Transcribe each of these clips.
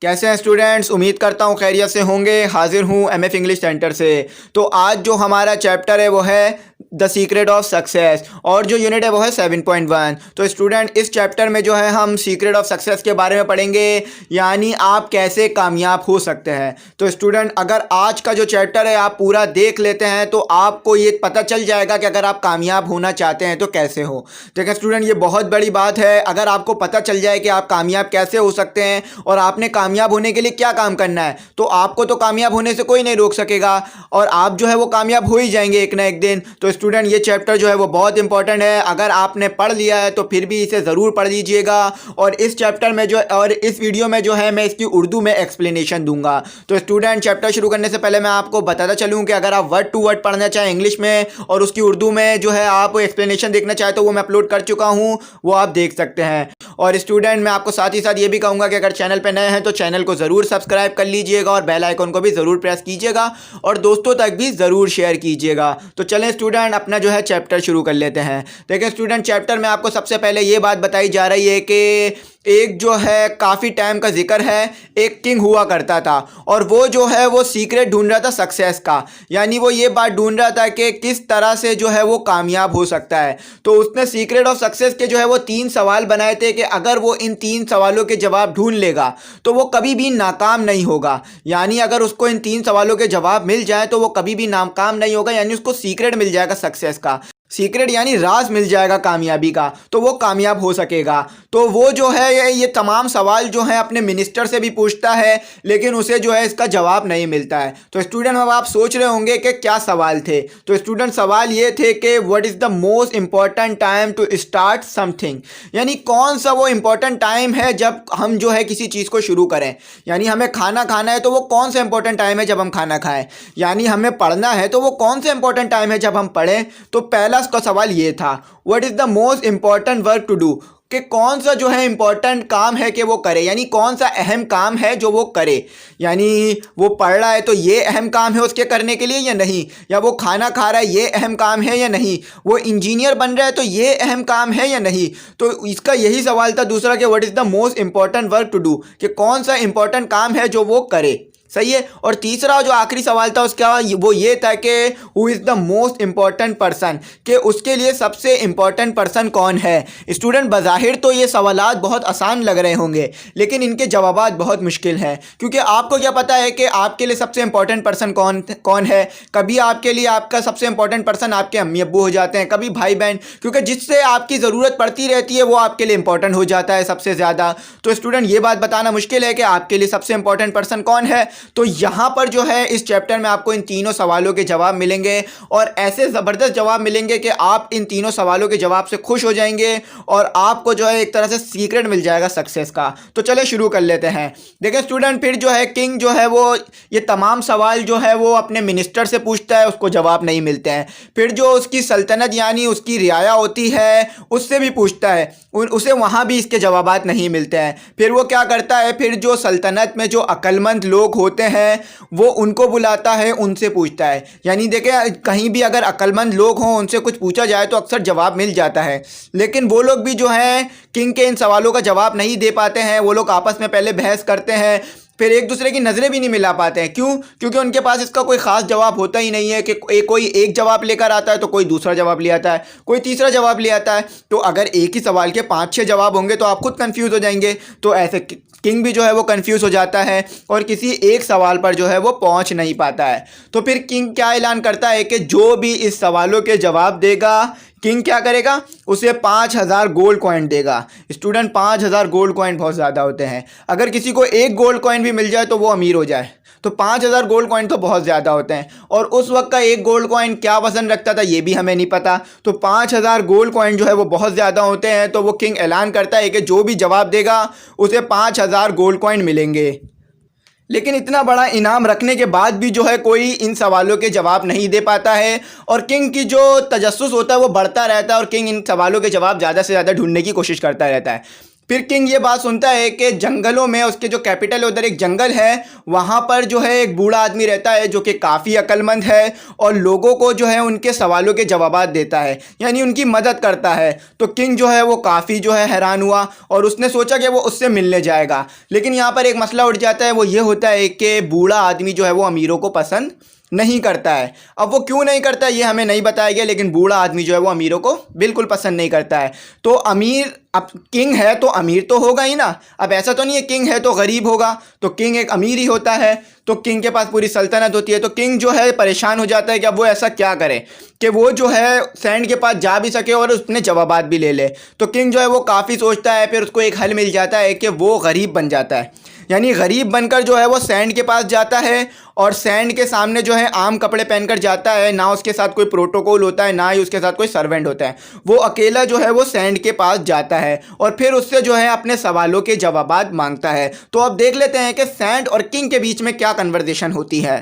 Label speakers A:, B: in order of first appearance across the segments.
A: कैसे हैं स्टूडेंट्स। उम्मीद करता हूँ खैरियत से होंगे। हाजिर हूँ एमएफ इंग्लिश सेंटर से। तो आज जो हमारा चैप्टर है वो है द सीक्रेट ऑफ सक्सेस और जो यूनिट है वो है 7.1। तो स्टूडेंट इस चैप्टर में जो है हम सीक्रेट ऑफ सक्सेस के बारे में पढ़ेंगे, यानी आप कैसे कामयाब हो सकते हैं। तो स्टूडेंट अगर आज का जो चैप्टर है आप पूरा देख लेते हैं तो आपको ये पता चल जाएगा कि अगर आप कामयाब होना चाहते हैं तो कैसे हो। देखिए स्टूडेंट, ये बहुत बड़ी बात है। अगर आपको पता चल जाए कि आप कामयाब कैसे हो सकते हैं और आपने कामयाब होने के लिए क्या काम करना है, तो आपको तो कामयाब होने से कोई नहीं रोक सकेगा और आप जो है वो कामयाब हो ही जाएंगे एक ना एक दिन। तो स्टूडेंट ये चैप्टर जो है वो बहुत इंपॉर्टेंट है। अगर आपने पढ़ लिया है तो फिर भी इसे ज़रूर पढ़ लीजिएगा। और इस चैप्टर में जो और इस वीडियो में जो है मैं इसकी उर्दू में एक्सप्लेनेशन दूंगा। तो स्टूडेंट चैप्टर शुरू करने से पहले मैं आपको बताता चलूँ कि अगर आप वर्ड टू वर्ड पढ़ना चाहें इंग्लिश में और उसकी उर्दू में जो है आप एक्सप्लेनेशन देखना चाहें तो वो मैं अपलोड कर चुका हूँ, वो आप देख सकते हैं। और स्टूडेंट मैं आपको साथ ही साथ ये भी कहूँगा कि अगर चैनल पर नए हैं तो चैनल को ज़रूर सब्सक्राइब कर लीजिएगा और बेल आइकन को भी ज़रूर प्रेस कीजिएगा और दोस्तों तक भी ज़रूर शेयर कीजिएगा। तो चलें स्टूडेंट अपना जो है चैप्टर शुरू कर लेते हैं। देखिए स्टूडेंट चैप्टर में आपको सबसे पहले ये बात बताई जा रही है कि एक जो है काफ़ी टाइम का जिक्र है, एक किंग हुआ करता था और वो जो है वो सीक्रेट ढूंढ रहा था सक्सेस का, यानी वो ये बात ढूंढ रहा था कि किस तरह से जो है वो कामयाब हो सकता है। तो उसने सीक्रेट ऑफ सक्सेस के जो है वो 3 सवाल बनाए थे कि अगर वो इन 3 सवालों के जवाब ढूंढ लेगा तो वो कभी भी नाकाम नहीं होगा। यानी अगर उसको इन 3 सवालों के जवाब मिल जाए तो वो कभी भी नाकाम नहीं होगा, यानी उसको सीक्रेट मिल जाएगा सक्सेस का। सीक्रेट यानी राज मिल जाएगा कामयाबी का, तो वो कामयाब हो सकेगा। तो वो जो है ये तमाम सवाल जो है अपने मिनिस्टर से भी पूछता है, लेकिन उसे जो है इसका जवाब नहीं मिलता है। तो स्टूडेंट अब आप सोच रहे होंगे कि क्या सवाल थे। तो स्टूडेंट सवाल ये थे कि what is the most important time to start something, यानी कौन सा वो इंपॉर्टेंट टाइम है जब हम जो है किसी चीज़ को शुरू करें। यानी हमें खाना खाना है तो वो कौन सा इंपॉर्टेंट टाइम है जब हम खाना खाएं। यानी हमें पढ़ना है तो वो कौन सा इंपॉर्टेंट टाइम है जब हम पढ़ें। तो पहला उसका सवाल ये था, what is the most important work to do, कि कौन सा जो है इंपॉर्टेंट काम है कि वो करे, यानी कौन सा अहम काम है जो वो करे। यानी वो पढ़ रहा है तो ये अहम काम है उसके करने के लिए या नहीं, या वो खाना खा रहा है ये अहम काम है या नहीं, वो इंजीनियर बन रहा है तो ये अहम काम है या नहीं। तो इसका यही सवाल था दूसरा कि what is the most important work to do, कि कौन सा इंपॉर्टेंट काम है जो वो करे। सही है। और तीसरा जो आखिरी सवाल था उसका वो ये था कि who is the most important person, कि उसके लिए सबसे इंपॉर्टेंट पर्सन कौन है। स्टूडेंट बज़ाहिर तो ये सवालात बहुत आसान लग रहे होंगे लेकिन इनके जवाबात बहुत मुश्किल हैं, क्योंकि आपको क्या पता है कि आपके लिए सबसे इंपॉर्टेंट पर्सन कौन है। कभी आपके लिए आपका सबसे इंपॉर्टेंट पर्सन आपके अम्मी अब्बू हो जाते हैं, कभी भाई बहन, क्योंकि जिससे आपकी ज़रूरत पड़ती रहती है वो आपके लिए इंपॉर्टेंट हो जाता है सबसे ज़्यादा। तो स्टूडेंट ये बात बताना मुश्किल है कि आपके लिए सबसे इंपॉर्टेंट पर्सन कौन है। तो यहाँ पर जो है इस चैप्टर में आपको इन तीनों सवालों के जवाब मिलेंगे और ऐसे ज़बरदस्त जवाब मिलेंगे कि आप इन तीनों सवालों के जवाब से खुश हो जाएंगे और आपको जो है एक तरह से सीक्रेट मिल जाएगा सक्सेस का। तो चले शुरू कर लेते हैं। देखिए स्टूडेंट, फिर जो है किंग जो है वो ये तमाम सवाल जो है वो अपने मिनिस्टर से पूछता है, उसको जवाब नहीं मिलते हैं। फिर जो उसकी सल्तनत यानी उसकी रियाया होती है उससे भी पूछता है, उसे वहाँ भी इसके जवाबात नहीं मिलते हैं। फिर वो क्या करता है, फिर जो सल्तनत में जो अक्लमंद लोग होते हैं वो उनको बुलाता है, उनसे पूछता है। यानी देखिए कहीं भी अगर अक्लमंद लोग हों उनसे कुछ पूछा जाए तो अक्सर जवाब मिल जाता है, लेकिन वो लोग भी जो हैं किंग के इन सवालों का जवाब नहीं दे पाते हैं। वो लोग आपस में पहले बहस करते हैं, फिर एक दूसरे की नज़रें भी नहीं मिला पाते हैं। क्यों? क्योंकि उनके पास इसका कोई ख़ास जवाब होता ही नहीं है कि कोई एक जवाब लेकर आता है तो कोई दूसरा जवाब ले आता है, कोई तीसरा जवाब ले आता है। तो अगर एक ही सवाल के 5-6 जवाब होंगे तो आप खुद कंफ्यूज हो जाएंगे। तो ऐसे किंग भी जो है वो कंफ्यूज हो जाता है और किसी एक सवाल पर जो है वो पहुंच नहीं पाता है। तो फिर किंग क्या ऐलान करता है कि जो भी इस सवालों के जवाब देगा, किंग क्या करेगा, उसे 5000 गोल्ड कॉइन देगा। स्टूडेंट 5000 गोल्ड कॉइन बहुत ज़्यादा होते हैं। अगर किसी को एक गोल्ड कॉइन भी मिल जाए तो वो अमीर हो जाए, तो 5000 गोल्ड कॉइन तो बहुत ज़्यादा होते हैं। और उस वक्त का एक गोल्ड कॉइन क्या वज़न रखता था ये भी हमें नहीं पता। तो 5000 गोल्ड कॉइन जो है वो बहुत ज़्यादा होते हैं। तो वो किंग ऐलान करता है कि जो भी जवाब देगा उसे 5000 गोल्ड कॉइन मिलेंगे। लेकिन इतना बड़ा इनाम रखने के बाद भी जो है कोई इन सवालों के जवाब नहीं दे पाता है और किंग की जो तजस्सुस होता है वो बढ़ता रहता है और किंग इन सवालों के जवाब ज़्यादा से ज़्यादा ढूंढने की कोशिश करता रहता है। फिर किंग ये बात सुनता है कि जंगलों में उसके जो कैपिटल है उधर एक जंगल है, वहाँ पर जो है एक बूढ़ा आदमी रहता है जो कि काफ़ी अक्लमंद है और लोगों को जो है उनके सवालों के जवाब देता है, यानी उनकी मदद करता है। तो किंग जो है वो काफ़ी जो है हैरान हुआ और उसने सोचा कि वो उससे मिलने जाएगा। लेकिन यहाँ पर एक मसला उठ जाता है, वो ये होता है कि बूढ़ा आदमी जो है वो अमीरों को पसंद नहीं करता है। अब वो क्यों नहीं करता है ये हमें नहीं बताया गया, लेकिन बूढ़ा आदमी जो है वो अमीरों को बिल्कुल पसंद नहीं करता है। तो अमीर, अब किंग है तो अमीर तो होगा ही ना, अब ऐसा तो नहीं है किंग है तो गरीब होगा, तो किंग एक अमीर ही होता है। तो किंग के पास पूरी सल्तनत होती है। तो किंग जो है परेशान हो जाता है कि अब वो ऐसा क्या करे कि वो जो है सैंड के पास जा भी सके और उसने जवाबात भी ले ले। तो किंग जो है वो काफ़ी सोचता है, फिर उसको एक हल मिल जाता है कि वो गरीब बन जाता है, यानी गरीब बनकर जो है वो सैंड के पास जाता है और सैंड के सामने जो है आम कपड़े पहनकर जाता है। ना उसके साथ कोई प्रोटोकॉल होता है, ना ही उसके साथ कोई सर्वेंट होता है। वो अकेला जो है वो सैंड के पास जाता है और फिर उससे जो है अपने सवालों के जवाबात मांगता है। तो अब देख लेते हैं कि सैंड और किंग के बीच में क्या कन्वर्सेशन होती है।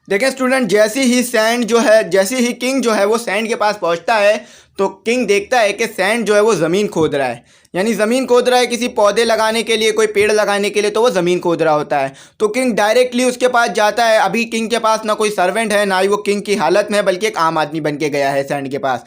A: देखें स्टूडेंट, जैसे ही किंग जो है वो सैंड के पास पहुंचता है तो किंग देखता है कि सैंड जो है वो ज़मीन खोद रहा है, यानी ज़मीन खोद रहा है किसी पौधे लगाने के लिए, कोई पेड़ लगाने के लिए, तो वो ज़मीन खोद रहा होता है। तो किंग डायरेक्टली उसके पास जाता है। अभी किंग के पास ना कोई सर्वेंट है, ना ही वो किंग की हालत में है, बल्कि एक आम आदमी बन के गया है सैंड के पास।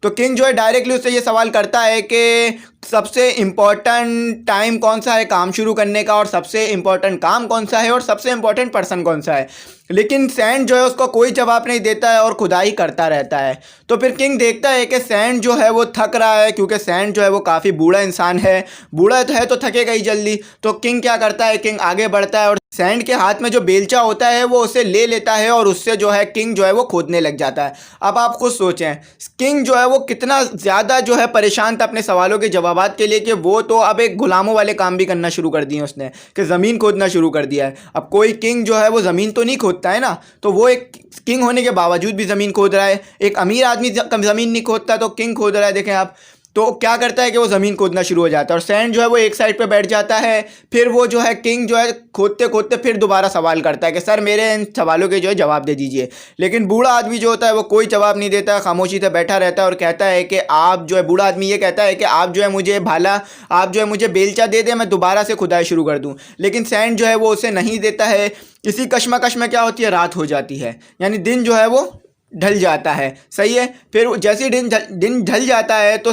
A: तो किंग जो है डायरेक्टली उससे ये सवाल करता है कि सबसे इम्पॉर्टेंट टाइम कौन सा है काम शुरू करने का, और सबसे इम्पॉर्टेंट काम कौन सा है, और सबसे इम्पॉर्टेंट पर्सन कौन सा है। लेकिन सैंड जो है उसको कोई जवाब नहीं देता है और खुदाई करता रहता है। तो फिर किंग देखता है कि सैंड जो है वो थक रहा है, क्योंकि सैंड जो है वो काफ़ी बूढ़ा इंसान है, बूढ़ा तो है तो थकेगा ही जल्दी। तो किंग क्या करता है, किंग आगे बढ़ता है और सैंड के हाथ में जो बेलचा होता है वो उसे ले लेता है और उससे जो है किंग जो है वो खोदने लग जाता है। अब आप खुद सोचें किंग जो है वो कितना ज़्यादा जो है परेशान था अपने सवालों के जवाबात के लिए, कि वो तो अब एक गुलामों वाले काम भी करना शुरू कर दिए उसने, कि ज़मीन खोदना शुरू कर दिया है। अब कोई किंग जो है वो ज़मीन तो नहीं खोदता है ना, तो वो एक किंग होने के बावजूद भी ज़मीन खोद रहा है। एक अमीर आदमी ज़मीन नहीं खोदता तो किंग खोद रहा है। देखें आप, तो क्या करता है कि वो ज़मीन खोदना शुरू हो जाता है और सैंड जो है वो एक साइड पे बैठ जाता है। फिर वो जो है किंग जो है खोदते खोदते फिर दोबारा सवाल करता है कि सर मेरे इन सवालों के जो है जवाब दे दीजिए। लेकिन बूढ़ा आदमी जो होता है वो कोई जवाब नहीं देता, खामोशी से बैठा रहता है और कहता है कि आप जो है, बूढ़ा आदमी ये कहता है कि आप जो है मुझे आप जो है मुझे बेलचा दे दें, मैं दोबारा से खुदाई शुरू कर दूँ। लेकिन सैंड जो है वो उसे नहीं देता है। इसी कश्मकश में क्या होती है, रात हो जाती है, यानी दिन जो है वो ढल जाता है। सही है। फिर जैसे ही दिन ढल जाता है तो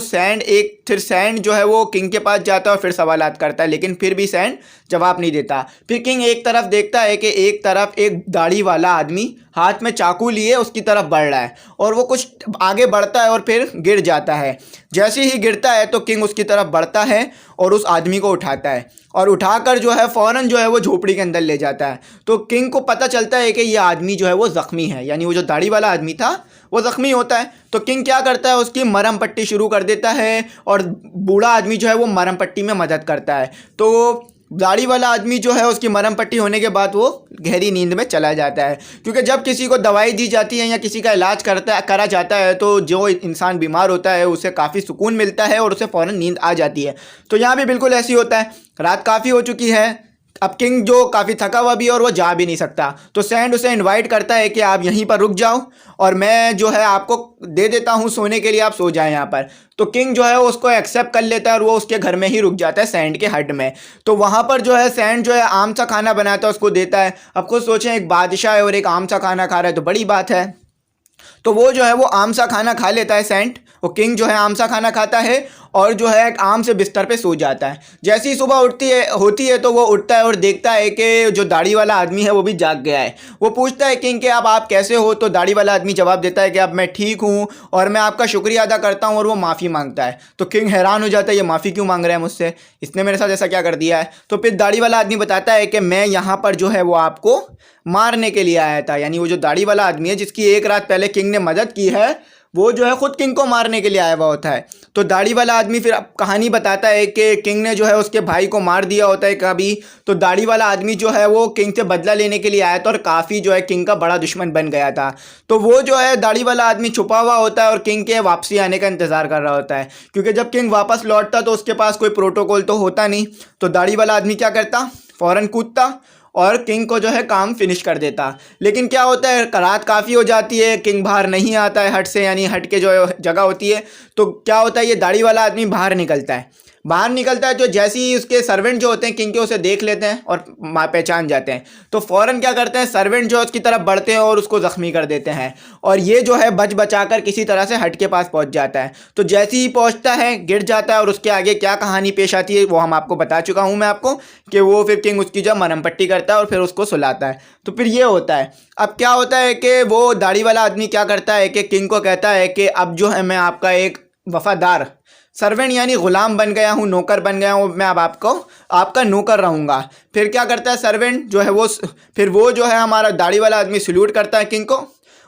A: फिर सैंड जो है वो किंग के पास जाता है और फिर सवालात करता है, लेकिन फिर भी सैंड जवाब नहीं देता। फिर किंग एक तरफ देखता है कि एक तरफ एक दाढ़ी वाला आदमी हाथ में चाकू लिए उसकी तरफ बढ़ रहा है और वो कुछ आगे बढ़ता है और फिर गिर जाता है। जैसे ही गिरता है तो किंग उसकी तरफ बढ़ता है और उस आदमी को उठाता है और उठाकर जो है फ़ौरन जो है वो झोपड़ी के अंदर ले जाता है। तो किंग को पता चलता है कि ये आदमी जो है वो ज़ख्मी है, यानी वो जो दाढ़ी वाला आदमी था वो ज़ख्मी होता है। तो किंग क्या करता है, उसकी मरहम पट्टी शुरू कर देता है और बूढ़ा आदमी जो है वो मरहम पट्टी में मदद करता है। तो दाढ़ी वाला आदमी जो है उसकी मरहम पट्टी होने के बाद वो गहरी नींद में चला जाता है, क्योंकि जब किसी को दवाई दी जाती है या किसी का इलाज करा जाता है तो जो इंसान बीमार होता है उसे काफ़ी सुकून मिलता है और उसे फ़ौरन नींद आ जाती है। तो यहाँ भी बिल्कुल ऐसी होता है। रात काफ़ी हो चुकी है, अब किंग जो काफ़ी थका हुआ भी है और वो जा भी नहीं सकता, तो सैंड उसे इनवाइट करता है कि आप यहीं पर रुक जाओ और मैं जो है आपको दे देता हूँ सोने के लिए, आप सो जाएं यहाँ पर। तो किंग जो है उसको एक्सेप्ट कर लेता है और वो उसके घर में ही रुक जाता है, सैंड के हट में। तो वहाँ पर जो है सैंड जो है आम सा खाना बनाता है, उसको देता है। अब खुद सोचें, एक बादशाह है और एक आम सा खाना खा रहा है तो बड़ी बात है। तो वो जो है वो आम सा खाना खा लेता है सैंड, वो किंग जो है आम सा खाना खाता है और जो है एक आम से बिस्तर पे सो जाता है। जैसे ही सुबह होती है तो वो उठता है और देखता है कि जो दाढ़ी वाला आदमी है वो भी जाग गया है। वो पूछता है किंग के अब आप कैसे हो, तो दाढ़ी वाला आदमी जवाब देता है कि अब मैं ठीक हूँ और मैं आपका शुक्रिया अदा करता हूँ, और वो माफ़ी मांगता है। तो किंग हैरान हो जाता है, ये माफ़ी क्यों मांग रहा है मुझसे, इसने मेरे साथ ऐसा क्या कर दिया है। तो फिर दाढ़ी वाला आदमी बताता है कि मैं यहाँ पर जो है वो आपको मारने के लिए आया था, यानी वो जो दाढ़ी वाला आदमी है जिसकी एक रात पहले किंग ने मदद की है वो जो है खुद किंग को मारने के लिए आया हुआ होता है। तो दाढ़ी वाला आदमी फिर कहानी बताता है कि किंग ने जो है उसके भाई को मार दिया होता है कभी। तो दाढ़ी वाला आदमी जो है वो किंग से बदला लेने के लिए आया था और काफ़ी जो है किंग का बड़ा दुश्मन बन गया था। तो वो जो है दाढ़ी वाला आदमी छुपा हुआ होता है और किंग के वापसी आने का इंतज़ार कर रहा होता है, क्योंकि जब किंग वापस लौटता तो उसके पास कोई प्रोटोकॉल तो होता नहीं। तो दाढ़ी वाला आदमी क्या करता, फ़ौरन कूदता और किंग को जो है काम फिनिश कर देता। लेकिन क्या होता है, रात काफ़ी हो जाती है, किंग बाहर नहीं आता है हट से, यानी हट के जो जगह होती है। तो क्या होता है, ये दाढ़ी वाला आदमी बाहर निकलता है। बाहर निकलता है तो जैसे ही उसके सर्वेंट जो होते हैं किंग के उसे देख लेते हैं और पहचान जाते हैं, तो फौरन क्या करते हैं, सर्वेंट जो है उसकी तरफ बढ़ते हैं और उसको जख्मी कर देते हैं। और ये जो है बच बचाकर किसी तरह से हट के पास पहुंच जाता है। तो जैसे ही पहुंचता है गिर जाता है, और उसके आगे क्या कहानी पेश आती है वो हम आपको बता चुका हूं मैं आपको, कि वो फिर किंग उसकी जो मरहम पट्टी करता है और फिर उसको सुलाता है। तो फिर ये होता है। अब क्या होता है कि वो दाढ़ी वाला आदमी क्या करता है कि किंग को कहता है कि अब जो है मैं आपका एक वफादार सर्वेंट यानी गुलाम बन गया हूँ, नौकर बन गया हूँ, मैं अब आपका नौकर रहूँगा। फिर क्या करता है सर्वेंट जो है वो, फिर वो जो है हमारा दाढ़ी वाला आदमी सल्यूट करता है किंग को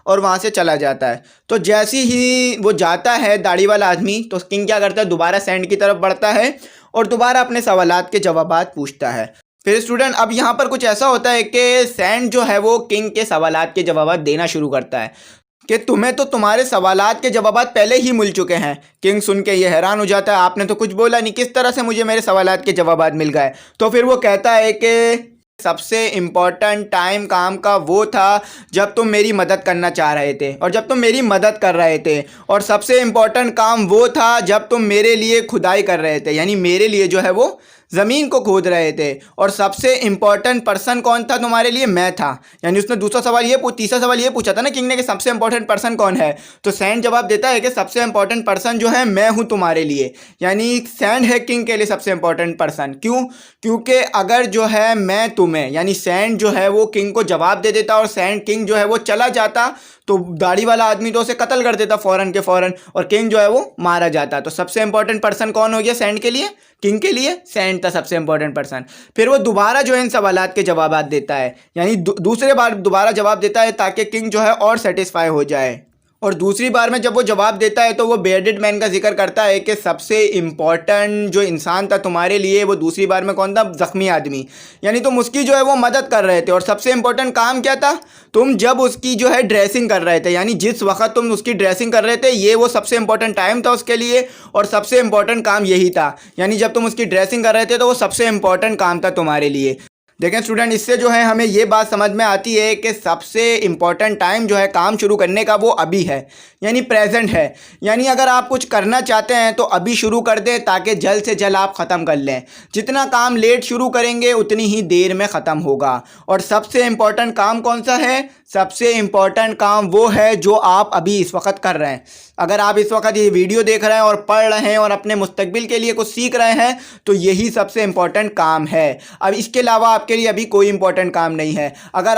A: और वहाँ से चला जाता है। तो जैसे ही वो जाता है दाढ़ी वाला आदमी, तो किंग क्या करता है, दोबारा सैंड की तरफ बढ़ता है और दोबारा अपने सवालात के जवाबात पूछता है। फिर स्टूडेंट अब यहाँ पर कुछ ऐसा होता है कि सैंड जो है वो किंग के सवालात के जवाबात देना शुरू करता है कि तुम्हें तो तुम्हारे सवालात के जवाबात पहले ही मिल चुके हैं। किंग सुन के ये हैरान हो जाता है, आपने तो कुछ बोला नहीं, किस तरह से मुझे मेरे सवालात के जवाबात मिल गए। तो फिर वो कहता है कि सबसे इम्पॉर्टेंट टाइम काम का वो था जब तुम मेरी मदद करना चाह रहे थे और जब तुम मेरी मदद कर रहे थे, और सबसे इम्पॉर्टेंट काम वो था जब तुम मेरे लिए खुदाई कर रहे थे, यानी मेरे लिए जो है वो ज़मीन को खोद रहे थे। और सबसे इम्पॉर्टेंट पर्सन कौन था तुम्हारे लिए, मैं था। यानी उसने तीसरा सवाल ये पूछा था ना किंग ने कि सबसे इम्पॉर्टेंट पर्सन कौन है, तो सैंड जवाब देता है कि सबसे इम्पॉर्टेंट पर्सन जो है मैं हूँ तुम्हारे लिए। यानी सैंड है किंग के लिए सबसे इम्पॉर्टेंट पर्सन। क्यों? क्योंकि अगर जो है मैं तुम्हें, यानी सैंड जो है वो किंग को जवाब दे देता और सैंड किंग जो है वो चला जाता, तो दाढ़ी वाला आदमी तो उसे कत्ल कर देता फ़ौरन के फ़ौरन और किंग जो है वो मारा जाता। तो सबसे इंपॉर्टेंट पर्सन कौन हो गया सैंड के लिए, किंग के लिए सैंड था सबसे इंपॉर्टेंट पर्सन। फिर वो दोबारा जो है इन सवालात के जवाब देता है, यानी दूसरे बार दोबारा जवाब देता है ताकि किंग जो है और सेटिस्फाई हो जाए। और दूसरी बार में जब वो जवाब देता है तो वो बेयर्डेड मैन का जिक्र करता है कि सबसे इम्पॉर्टेंट जो इंसान था तुम्हारे लिए वो दूसरी बार में कौन था, ज़ख्मी आदमी। यानी तुम उसकी जो है वो मदद कर रहे थे और सबसे इम्पॉर्टेंट काम क्या था, तुम जब उसकी जो है ड्रेसिंग कर रहे थे, यानी जिस वक्त तुम उसकी ड्रेसिंग कर रहे थे ये वो सबसे इम्पॉर्टेंट टाइम था उसके लिए और सबसे इम्पॉर्टेंट काम यही था। यानी जब तुम उसकी ड्रेसिंग कर रहे थे तो वो सबसे इम्पॉर्टेंट काम था तुम्हारे लिए। देखें स्टूडेंट, इससे जो है हमें ये बात समझ में आती है कि सबसे इम्पॉर्टेंट टाइम जो है काम शुरू करने का वो अभी है, यानी प्रेजेंट है। यानी अगर आप कुछ करना चाहते हैं तो अभी शुरू कर दें ताकि जल्द से जल्द आप ख़त्म कर लें। जितना काम लेट शुरू करेंगे उतनी ही देर में ख़त्म होगा। और सबसे इम्पॉर्टेंट काम कौन सा है, सबसे इम्पॉर्टेंट काम वो है जो आप अभी इस वक्त कर रहे हैं। अगर आप इस वक्त ये वीडियो देख रहे हैं और पढ़ रहे हैं और अपने मुस्तकबिल के लिए कुछ सीख रहे हैं तो यही सबसे इम्पॉर्टेंट काम है। अब इसके अलावा आपके लिए अभी कोई इंपॉर्टेंट काम नहीं है। अगर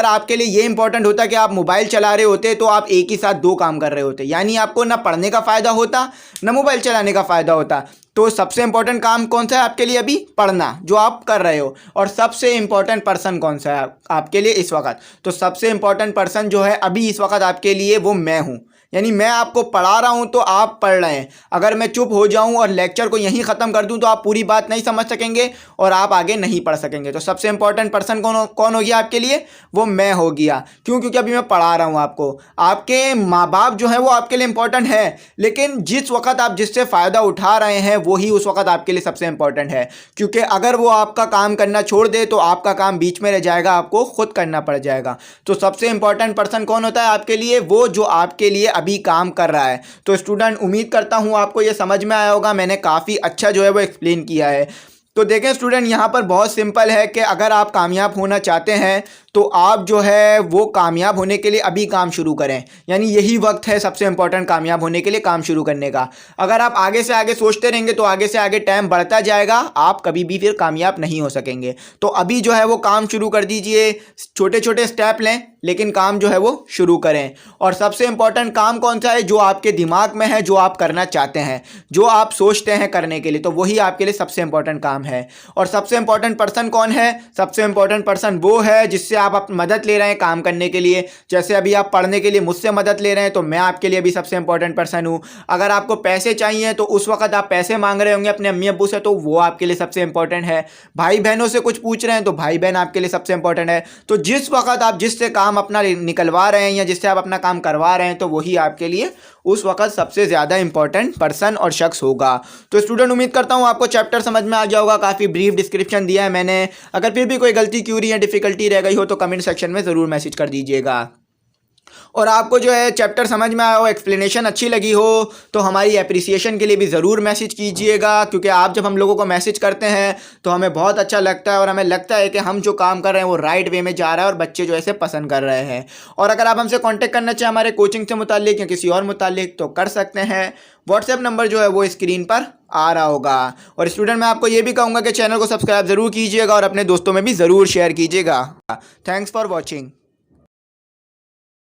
A: आपके लिए ये इंपॉर्टेंट होता कि आप मोबाइल चला रहे होते तो आप एक ही साथ दो काम कर रहे होते, यानी आपको ना पढ़ने का फ़ायदा होता ना मोबाइल चलाने का फ़ायदा होता। तो सबसे इंपॉर्टेंट काम कौन सा है आपके लिए अभी, पढ़ना, जो आप कर रहे हो। और सबसे इंपॉर्टेंट पर्सन कौन सा है आपके लिए इस वक्त, तो सबसे इंपॉर्टेंट पर्सन जो है अभी इस वक्त आपके लिए वो मैं हूँ। यानी मैं आपको पढ़ा रहा हूँ तो आप पढ़ रहे हैं। अगर मैं चुप हो जाऊँ और लेक्चर को यहीं ख़त्म कर दूँ तो आप पूरी बात नहीं समझ सकेंगे और आप आगे नहीं पढ़ सकेंगे। तो सबसे इंपॉर्टेंट पर्सन कौन हो गया आपके लिए, वो मैं हो गया। क्यों? क्योंकि अभी मैं पढ़ा रहा हूँ आपको। आपके माँ बाप जो है वो आपके लिए इंपॉर्टेंट है, लेकिन जिस वक्त आप जिससे फ़ायदा उठा रहे हैं वही उस वक्त आपके लिए सबसे इंपॉर्टेंट है। क्योंकि अगर वो आपका काम करना छोड़ दे तो आपका काम बीच में रह जाएगा, आपको खुद करना पड़ जाएगा। तो सबसे इंपॉर्टेंट पर्सन कौन होता है आपके लिए, वो जो आपके लिए अभी काम कर रहा है। तो स्टूडेंट, उम्मीद करता हूँ आपको ये समझ में आया होगा, मैंने काफ़ी अच्छा जो है वो एक्सप्लेन किया है। तो देखें स्टूडेंट, यहाँ पर बहुत सिंपल है कि अगर आप कामयाब होना चाहते हैं तो आप जो है वो कामयाब होने के लिए अभी काम शुरू करें। यानी यही वक्त है सबसे इंपॉर्टेंट कामयाब होने के लिए काम शुरू करने का। अगर आप आगे से आगे सोचते रहेंगे तो आगे से आगे टाइम बढ़ता जाएगा, आप कभी भी फिर कामयाब नहीं हो सकेंगे। तो अभी जो है वो काम शुरू कर दीजिए, छोटे छोटे स्टेप लें लेकिन काम जो है वो शुरू करें। और सबसे इंपॉर्टेंट काम कौन सा है, जो आपके दिमाग में है, जो आप करना चाहते हैं, जो आप सोचते हैं करने के लिए, तो वही आपके लिए सबसे इंपॉर्टेंट काम है। और सबसे इंपॉर्टेंट पर्सन कौन है, सबसे इंपॉर्टेंट पर्सन वो है जिससे आप मदद ले रहे हैं काम करने के लिए। जैसे अभी आप पढ़ने के लिए मुझसे मदद ले रहे हैं तो मैं आपके लिए अभी सबसे इंपॉर्टेंट पर्सन हूँ। अगर आपको पैसे चाहिए तो उस वक्त आप पैसे मांग रहे होंगे अपने अम्मी अब्बू से, तो वो आपके लिए सबसे इंपॉर्टेंट है। भाई बहनों से कुछ पूछ रहे हैं तो भाई बहन आपके लिए सबसे इंपॉर्टेंट है। तो जिस वक्त आप जिससे काम अपना निकलवा रहे हैं या जिससे आप अपना काम करवा रहे हैं तो वही आपके लिए उस वक्त सबसे ज़्यादा इंपॉर्टेंट पर्सन और शख्स होगा। तो स्टूडेंट, उम्मीद करता हूँ आपको चैप्टर समझ में आ गया होगा। काफ़ी ब्रीफ डिस्क्रिप्शन दिया है मैंने। अगर फिर भी कोई गलती, क्यूरी या डिफ़िकल्टी रह गई हो तो कमेंट सेक्शन में ज़रूर मैसेज कर दीजिएगा। और आपको जो है चैप्टर समझ में आया हो, एक्सप्लेनेशन अच्छी लगी हो, तो हमारी एप्रिसिएशन के लिए भी ज़रूर मैसेज कीजिएगा, क्योंकि आप जब हम लोगों को मैसेज करते हैं तो हमें बहुत अच्छा लगता है और हमें लगता है कि हम जो काम कर रहे हैं वो राइट वे में जा रहा है और बच्चे जो है इसे पसंद कर रहे हैं। और अगर आप हमसे कॉन्टैक्ट करना चाहें हमारे कोचिंग से मुतालिक या किसी और मुतालिक, तो कर सकते हैं। व्हाट्सएप नंबर जो है वो स्क्रीन पर आ रहा होगा। और स्टूडेंट मैं आपको ये भी कहूँगा कि चैनल को सब्सक्राइब ज़रूर कीजिएगा और अपने दोस्तों में भी ज़रूर शेयर कीजिएगा। Thanks for watching.